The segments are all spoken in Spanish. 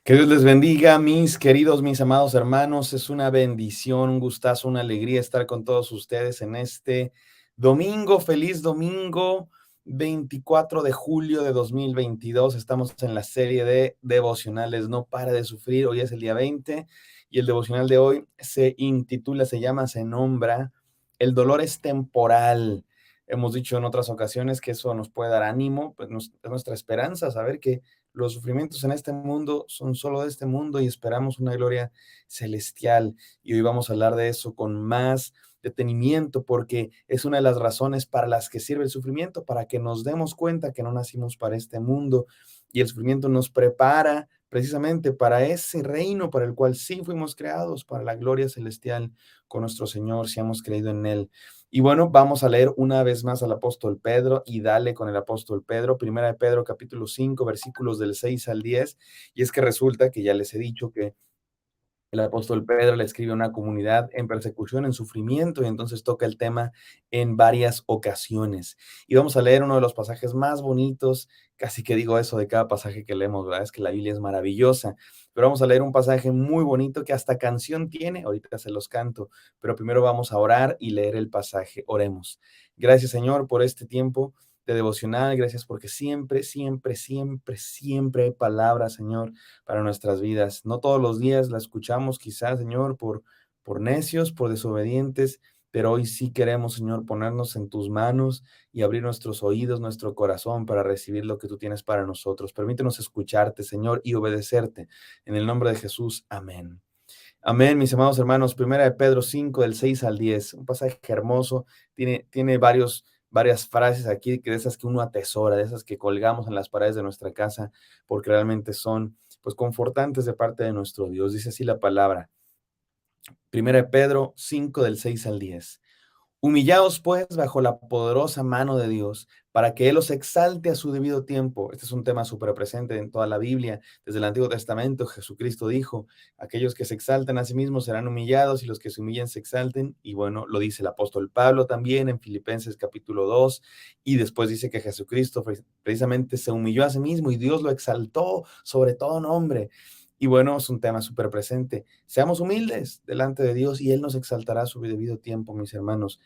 Que Dios les bendiga, mis queridos, mis amados hermanos. Es una bendición, un gustazo, una alegría estar con todos ustedes en este domingo. Feliz domingo, 24 de julio de 2022. Estamos en la serie de devocionales No Pare de Sufrir. Hoy es el día 20 y el devocional de hoy se nombra El dolor es temporal. Hemos dicho en otras ocasiones que eso nos puede dar ánimo, pues es nuestra esperanza saber que los sufrimientos en este mundo son solo de este mundo y esperamos una gloria celestial. Y hoy vamos a hablar de eso con más detenimiento porque es una de las razones para las que sirve el sufrimiento, para que nos demos cuenta que no nacimos para este mundo y el sufrimiento nos prepara precisamente para ese reino para el cual sí fuimos creados, para la gloria celestial con nuestro Señor, si hemos creído en Él. Y bueno, vamos a leer una vez más al apóstol Pedro y dale con el apóstol Pedro, primera de Pedro capítulo 5 versículos del 6 al 10. Y es que resulta que ya les he dicho que el apóstol Pedro le escribe a una comunidad en persecución, en sufrimiento, y entonces toca el tema en varias ocasiones. Y vamos a leer uno de los pasajes más bonitos, casi que digo eso de cada pasaje que leemos, ¿verdad? Es que la Biblia es maravillosa, pero vamos a leer un pasaje muy bonito que hasta canción tiene, ahorita se los canto, pero primero vamos a orar y leer el pasaje. Oremos. Gracias, Señor, por este tiempo de devocional, gracias porque siempre, siempre, siempre, siempre hay palabras, Señor, para nuestras vidas. No todos los días la escuchamos, quizás, Señor, por necios, por desobedientes, pero hoy sí queremos, Señor, ponernos en tus manos y abrir nuestros oídos, nuestro corazón para recibir lo que tú tienes para nosotros. Permítenos escucharte, Señor, y obedecerte. En el nombre de Jesús, amén. Amén, mis amados hermanos. Primera de Pedro 5 del 6 al 10, un pasaje hermoso, tiene varias frases aquí, que de esas que uno atesora, de esas que colgamos en las paredes de nuestra casa, porque realmente son, pues, confortantes de parte de nuestro Dios. Dice así la palabra, Primera de Pedro 5 del 6 al 10. Humillaos, pues, bajo la poderosa mano de Dios, para que Él os exalte a su debido tiempo. Este es un tema súper presente en toda la Biblia. Desde el Antiguo Testamento, Jesucristo dijo, aquellos que se exaltan a sí mismos serán humillados y los que se humillen se exalten. Y bueno, lo dice el apóstol Pablo también en Filipenses capítulo 2. Y después dice que Jesucristo precisamente se humilló a sí mismo y Dios lo exaltó sobre todo nombre. Y bueno, es un tema súper presente. Seamos humildes delante de Dios y Él nos exaltará a su debido tiempo, mis hermanos.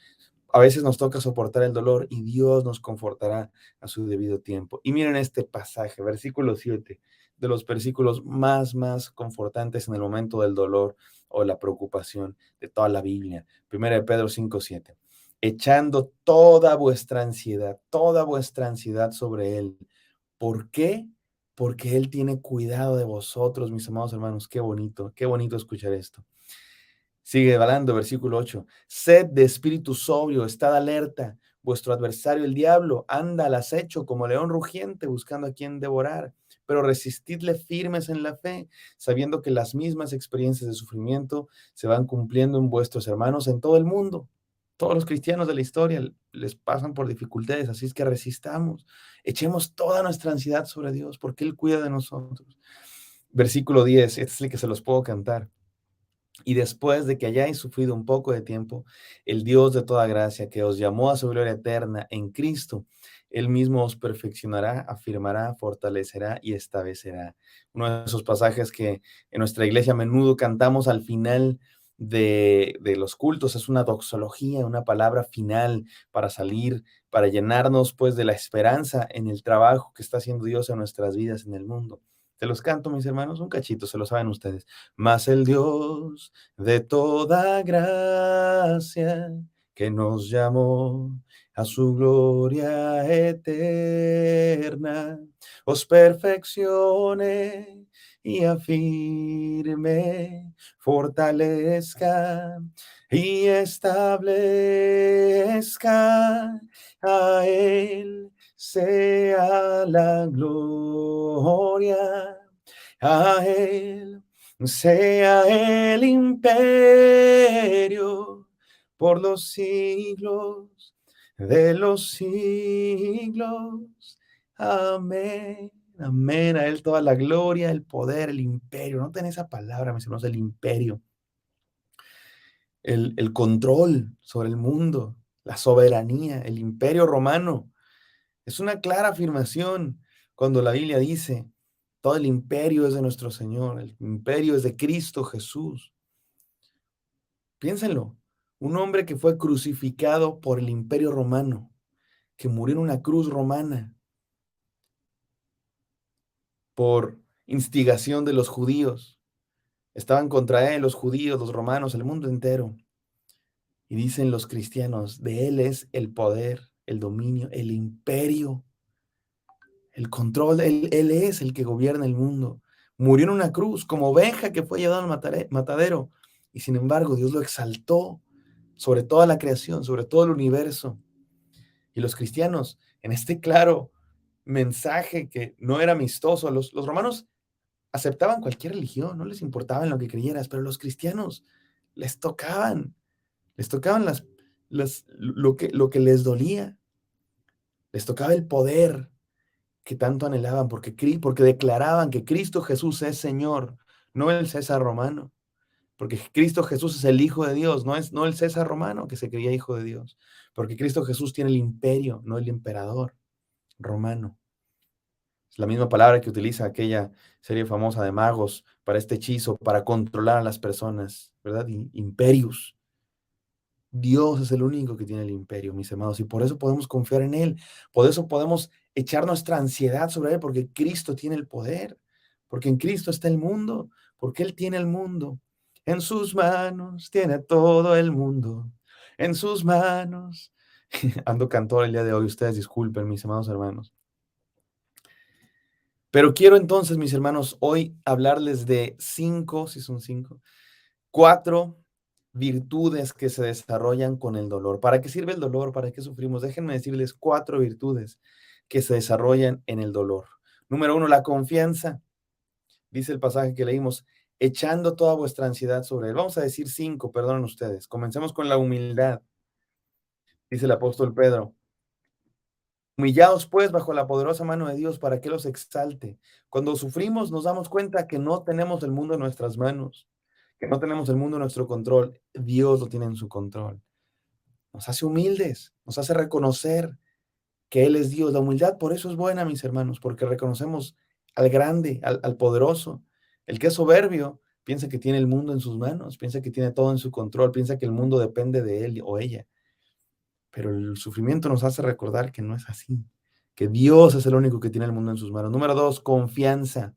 A veces nos toca soportar el dolor y Dios nos confortará a su debido tiempo. Y miren este pasaje, versículo 7, de los versículos más confortantes en el momento del dolor o la preocupación de toda la Biblia. Primera de Pedro 5:7. Echando toda vuestra ansiedad sobre Él. ¿Por qué? Porque Él tiene cuidado de vosotros, mis amados hermanos. Qué bonito escuchar esto. Sigue hablando, versículo 8. Sed de espíritu sobrio, estad alerta. Vuestro adversario, el diablo, anda al acecho como león rugiente buscando a quien devorar. Pero resistidle firmes en la fe, sabiendo que las mismas experiencias de sufrimiento se van cumpliendo en vuestros hermanos en todo el mundo. Todos los cristianos de la historia les pasan por dificultades, así es que resistamos. Echemos toda nuestra ansiedad sobre Dios, porque Él cuida de nosotros. Versículo 10, este es el que se los puedo cantar. Y después de que hayáis sufrido un poco de tiempo, el Dios de toda gracia, que os llamó a su gloria eterna en Cristo, Él mismo os perfeccionará, afirmará, fortalecerá y establecerá. Uno de esos pasajes que en nuestra iglesia a menudo cantamos al final de los cultos, es una doxología, una palabra final para salir, para llenarnos pues de la esperanza en el trabajo que está haciendo Dios en nuestras vidas en el mundo. Te los canto, mis hermanos, un cachito, se lo saben ustedes. Mas el Dios de toda gracia que nos llamó a su gloria eterna, os perfeccione y afirme, fortalezca y establezca. A Él sea la gloria, a Él sea el imperio por los siglos de los siglos. Amén. Amén. A Él toda la gloria, el poder, el imperio. Noten esa palabra, mis hermanos, el imperio. El control sobre el mundo, la soberanía, el imperio romano. Es una clara afirmación cuando la Biblia dice, todo el imperio es de nuestro Señor, el imperio es de Cristo Jesús. Piénsenlo, un hombre que fue crucificado por el imperio romano, que murió en una cruz romana por instigación de los judíos. Estaban contra él los judíos, los romanos, el mundo entero. Y dicen los cristianos, de él es el poder, el dominio, el imperio, el control. Él es el que gobierna el mundo. Murió en una cruz como oveja que fue llevada al matadero. Y sin embargo, Dios lo exaltó sobre toda la creación, sobre todo el universo. Y los cristianos, en este claro mensaje que no era amistoso, los romanos aceptaban cualquier religión, no les importaba en lo que creyeras, pero los cristianos les tocaban lo que les dolía, les tocaba el poder que tanto anhelaban, porque declaraban que Cristo Jesús es Señor, no el César romano, porque Cristo Jesús es el Hijo de Dios, no el César romano que se creía Hijo de Dios, porque Cristo Jesús tiene el imperio, no el emperador romano. Es la misma palabra que utiliza aquella serie famosa de magos para este hechizo, para controlar a las personas, ¿verdad? Imperius. Dios es el único que tiene el imperio, mis hermanos, y por eso podemos confiar en Él, por eso podemos echar nuestra ansiedad sobre Él, porque Cristo tiene el poder, porque en Cristo está el mundo, porque Él tiene el mundo. En sus manos tiene todo el mundo, en sus manos. Ando cantor el día de hoy, ustedes disculpen, mis amados hermanos. Pero quiero entonces, mis hermanos, hoy hablarles de si son 4 virtudes que se desarrollan con el dolor. ¿Para qué sirve el dolor? ¿Para qué sufrimos? Déjenme decirles 4 virtudes que se desarrollan en el dolor. Número 1, la confianza. Dice el pasaje que leímos, echando toda vuestra ansiedad sobre él. Vamos a decir 5, perdonen ustedes. Comencemos con la humildad. Dice el apóstol Pedro, humillaos pues bajo la poderosa mano de Dios para que los exalte. Cuando sufrimos nos damos cuenta que no tenemos el mundo en nuestras manos, que no tenemos el mundo en nuestro control. Dios lo tiene en su control. Nos hace humildes, nos hace reconocer que Él es Dios. La humildad por eso es buena, mis hermanos, porque reconocemos al grande, al poderoso. El que es soberbio piensa que tiene el mundo en sus manos, piensa que tiene todo en su control, piensa que el mundo depende de él o ella. Pero el sufrimiento nos hace recordar que no es así, que Dios es el único que tiene el mundo en sus manos. Número 2, confianza.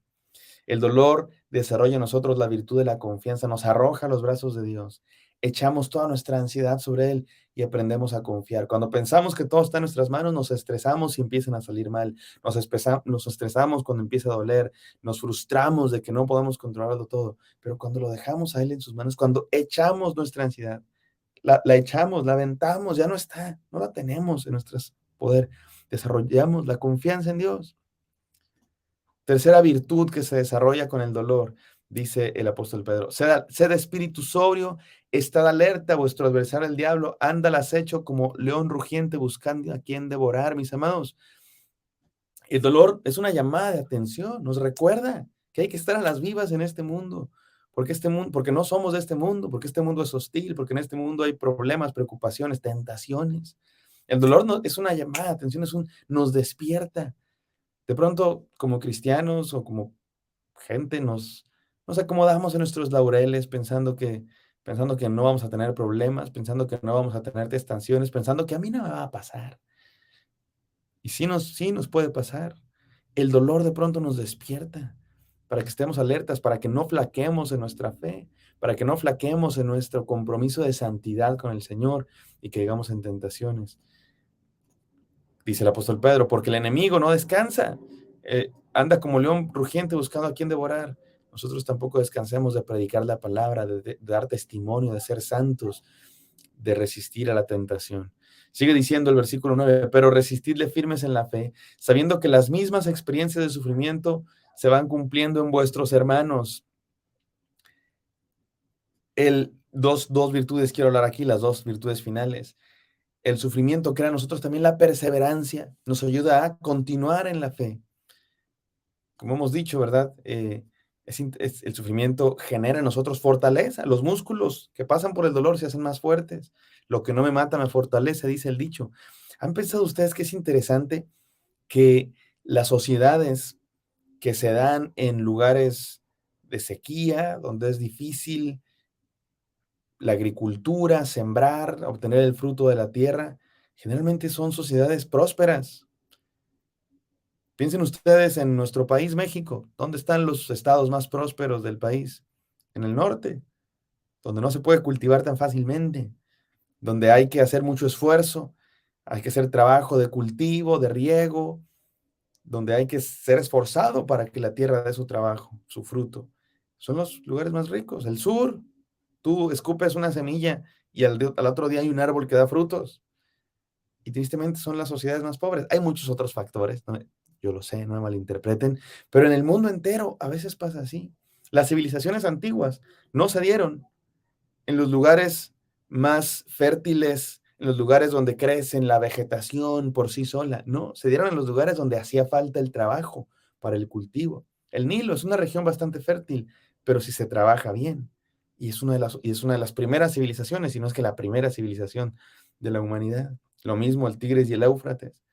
El dolor desarrolla en nosotros la virtud de la confianza, nos arroja a los brazos de Dios. Echamos toda nuestra ansiedad sobre Él y aprendemos a confiar. Cuando pensamos que todo está en nuestras manos, nos estresamos y empiezan a salir mal. Nos estresamos cuando empieza a doler. Nos frustramos de que no podemos controlarlo todo. Pero cuando lo dejamos a Él en sus manos, cuando echamos nuestra ansiedad, la echamos, la aventamos, ya no está, no la tenemos en nuestro poder. Desarrollamos la confianza en Dios. Tercera virtud que se desarrolla con el dolor, dice el apóstol Pedro. Sed espíritu sobrio, estad alerta, vuestro adversario el diablo anda al acecho como león rugiente buscando a quien devorar, mis amados. El dolor es una llamada de atención, nos recuerda que hay que estar a las vivas en este mundo, porque no somos de este mundo, porque este mundo es hostil, porque en este mundo hay problemas, preocupaciones, tentaciones. El dolor no, es una llamada de atención, nos despierta. De pronto, como cristianos o como gente, nos acomodamos en nuestros laureles pensando que no vamos a tener problemas, pensando que no vamos a tener tentaciones, pensando que a mí no me va a pasar. Y sí nos puede pasar. El dolor de pronto nos despierta para que estemos alertas, para que no flaqueemos en nuestra fe, para que no flaqueemos en nuestro compromiso de santidad con el Señor y que llegamos en tentaciones. Dice el apóstol Pedro, porque el enemigo no descansa, anda como león rugiente buscando a quien devorar. Nosotros tampoco descansemos de predicar la palabra, de dar testimonio, de ser santos, de resistir a la tentación. Sigue diciendo el versículo 9, pero resistidle firmes en la fe, sabiendo que las mismas experiencias de sufrimiento se van cumpliendo en vuestros hermanos. Dos virtudes quiero hablar aquí, las 2 virtudes finales. El sufrimiento crea en nosotros también la perseverancia, nos ayuda a continuar en la fe. Como hemos dicho, ¿verdad? El sufrimiento genera en nosotros fortaleza. Los músculos que pasan por el dolor se hacen más fuertes. Lo que no me mata me fortalece, dice el dicho. ¿Han pensado ustedes que es interesante que las sociedades que se dan en lugares de sequía, donde es difícil la agricultura, sembrar, obtener el fruto de la tierra, generalmente son sociedades prósperas. Piensen ustedes en nuestro país, México. ¿Dónde están los estados más prósperos del país? En el norte, donde no se puede cultivar tan fácilmente, donde hay que hacer mucho esfuerzo, hay que hacer trabajo de cultivo, de riego, donde hay que ser esforzado para que la tierra dé su trabajo, su fruto. Son los lugares más ricos. El sur, tú escupes una semilla y al otro día hay un árbol que da frutos. Y tristemente son las sociedades más pobres. Hay muchos otros factores, ¿no? Yo lo sé, no me malinterpreten, pero en el mundo entero a veces pasa así. Las civilizaciones antiguas no se dieron en los lugares más fértiles, en los lugares donde crecen la vegetación por sí sola, no, se dieron en los lugares donde hacía falta el trabajo para el cultivo. El Nilo es una región bastante fértil, pero si se trabaja bien, y es una de las primeras civilizaciones, si no es que la primera civilización de la humanidad. Lo mismo el Tigris y el Éufrates.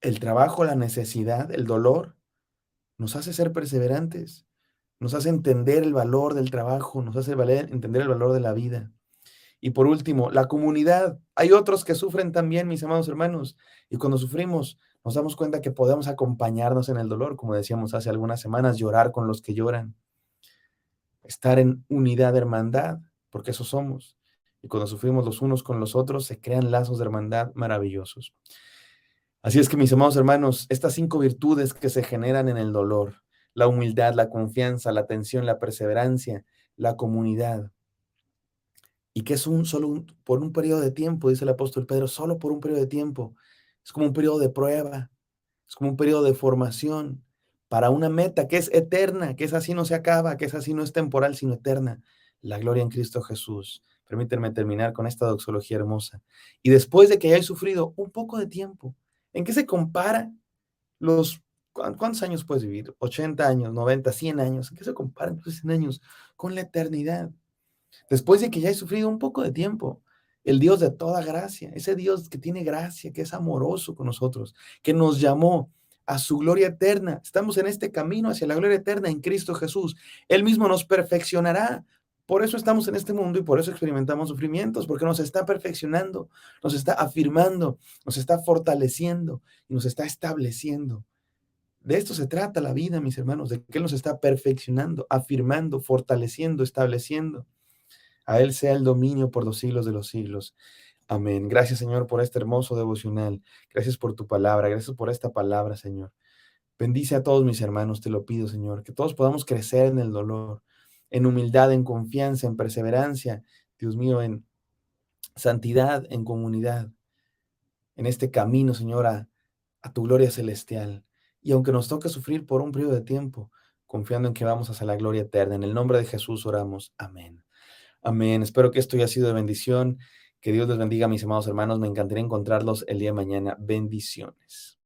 El trabajo, la necesidad, el dolor, nos hace ser perseverantes, nos hace entender el valor del trabajo, nos hace entender el valor de la vida. Y por último, la comunidad. Hay otros que sufren también, mis amados hermanos, y cuando sufrimos nos damos cuenta que podemos acompañarnos en el dolor, como decíamos hace algunas semanas, llorar con los que lloran, estar en unidad, hermandad, porque eso somos. Y cuando sufrimos los unos con los otros, se crean lazos de hermandad maravillosos. Así es que, mis amados hermanos, estas 5 virtudes que se generan en el dolor, la humildad, la confianza, la atención, la perseverancia, la comunidad, y que es por un periodo de tiempo, dice el apóstol Pedro, solo por un periodo de tiempo. Es como un periodo de prueba, es como un periodo de formación para una meta que es eterna, que es así no se acaba, que es así no es temporal, sino eterna. La gloria en Cristo Jesús. Permítanme terminar con esta doxología hermosa. Y después de que hayáis sufrido un poco de tiempo, ¿en qué se compara cuántos años puedes vivir? 80 años, 90, 100 años. ¿En qué se comparan esos 100 años con la eternidad? Después de que ya he sufrido un poco de tiempo, el Dios de toda gracia, ese Dios que tiene gracia, que es amoroso con nosotros, que nos llamó a su gloria eterna. Estamos en este camino hacia la gloria eterna en Cristo Jesús. Él mismo nos perfeccionará. Por eso estamos en este mundo y por eso experimentamos sufrimientos, porque nos está perfeccionando, nos está afirmando, nos está fortaleciendo y nos está estableciendo. De esto se trata la vida, mis hermanos, de que Él nos está perfeccionando, afirmando, fortaleciendo, estableciendo. A Él sea el dominio por los siglos de los siglos. Amén. Gracias, Señor, por este hermoso devocional. Gracias por tu palabra. Gracias por esta palabra, Señor. Bendice a todos mis hermanos, te lo pido, Señor, que todos podamos crecer en el dolor, en humildad, en confianza, en perseverancia, Dios mío, en santidad, en comunidad, en este camino, Señor, a tu gloria celestial. Y aunque nos toque sufrir por un periodo de tiempo, confiando en que vamos hacia la gloria eterna. En el nombre de Jesús oramos. Amén. Amén. Espero que esto haya sido de bendición. Que Dios les bendiga, mis amados hermanos. Me encantaría encontrarlos el día de mañana. Bendiciones.